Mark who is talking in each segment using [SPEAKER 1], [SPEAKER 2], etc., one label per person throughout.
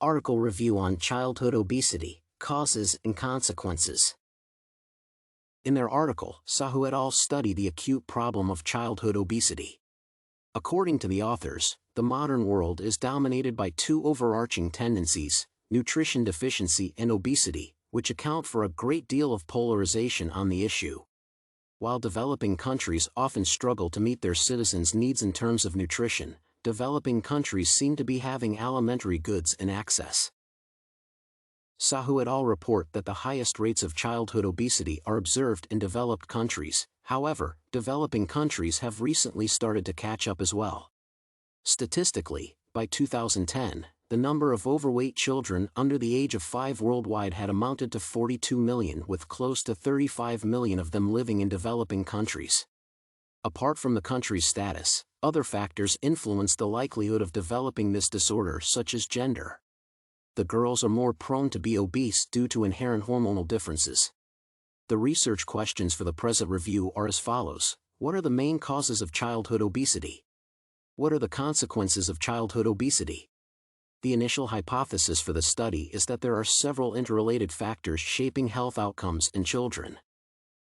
[SPEAKER 1] Article review on childhood obesity, causes and consequences. In their article, Sahoo et al. Study the acute problem of childhood obesity. According to the authors, the modern world is dominated by two overarching tendencies, nutrition deficiency and obesity, which account for a great deal of polarization on the issue. While developing countries often struggle to meet their citizens' needs in terms of nutrition, developing countries seem to be having elementary goods in access. Sahoo et al. Report that the highest rates of childhood obesity are observed in developed countries. However, developing countries have recently started to catch up as well. Statistically, by 2010, the number of overweight children under the age of 5 worldwide had amounted to 42 million, with close to 35 million of them living in developing countries. Apart from the country's status, other factors influence the likelihood of developing this disorder, such as gender. The girls are more prone to be obese due to inherent hormonal differences. The research questions for the present review are as follows. What are the main causes of childhood obesity? What are the consequences of childhood obesity? The initial hypothesis for the study is that there are several interrelated factors shaping health outcomes in children.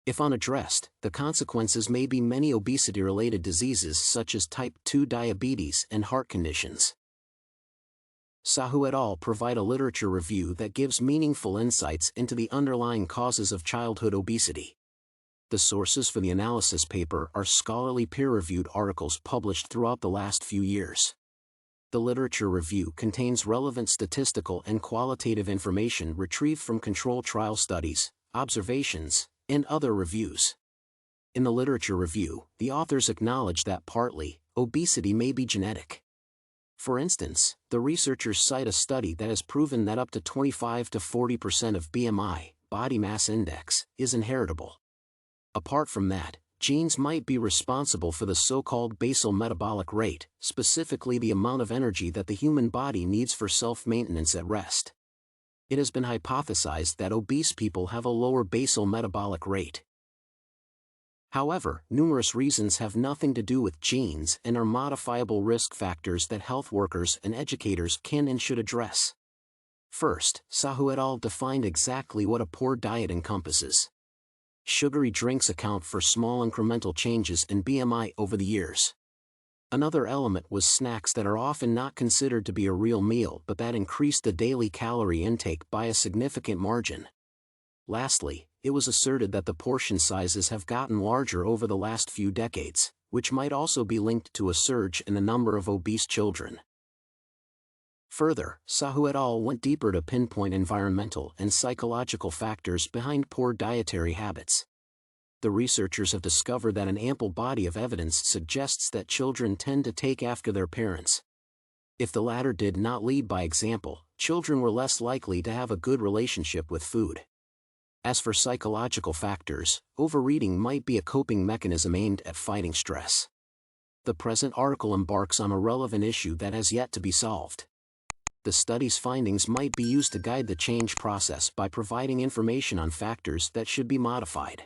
[SPEAKER 1] If unaddressed, the consequences may be many obesity-related diseases such as type 2 diabetes and heart conditions. Sahoo et al. Provide a literature review that gives meaningful insights into the underlying causes of childhood obesity. The sources for the analysis paper are scholarly peer-reviewed articles published throughout the last few years. The literature review contains relevant statistical and qualitative information retrieved from control trial studies, observations, and other reviews. In the literature review, the authors acknowledge that partly, obesity may be genetic. For instance, the researchers cite a study that has proven that up to 25 to 40% of BMI, body mass index, is inheritable. Apart from that, genes might be responsible for the so-called basal metabolic rate, specifically the amount of energy that the human body needs for self-maintenance at rest. It has been hypothesized that obese people have a lower basal metabolic rate. However, numerous reasons have nothing to do with genes and are modifiable risk factors that health workers and educators can and should address. First, Sahoo et al. Defined exactly what a poor diet encompasses. Sugary drinks account for small incremental changes in BMI over the years. Another element was snacks that are often not considered to be a real meal but that increase the daily calorie intake by a significant margin. Lastly, it was asserted that the portion sizes have gotten larger over the last few decades, which might also be linked to a surge in the number of obese children. Further, Sahoo et al. Went deeper to pinpoint environmental and psychological factors behind poor dietary habits. The researchers have discovered that an ample body of evidence suggests that children tend to take after their parents. If the latter did not lead by example, children were less likely to have a good relationship with food. As for psychological factors, overeating might be a coping mechanism aimed at fighting stress. The present article embarks on a relevant issue that has yet to be solved. The study's findings might be used to guide the change process by providing information on factors that should be modified.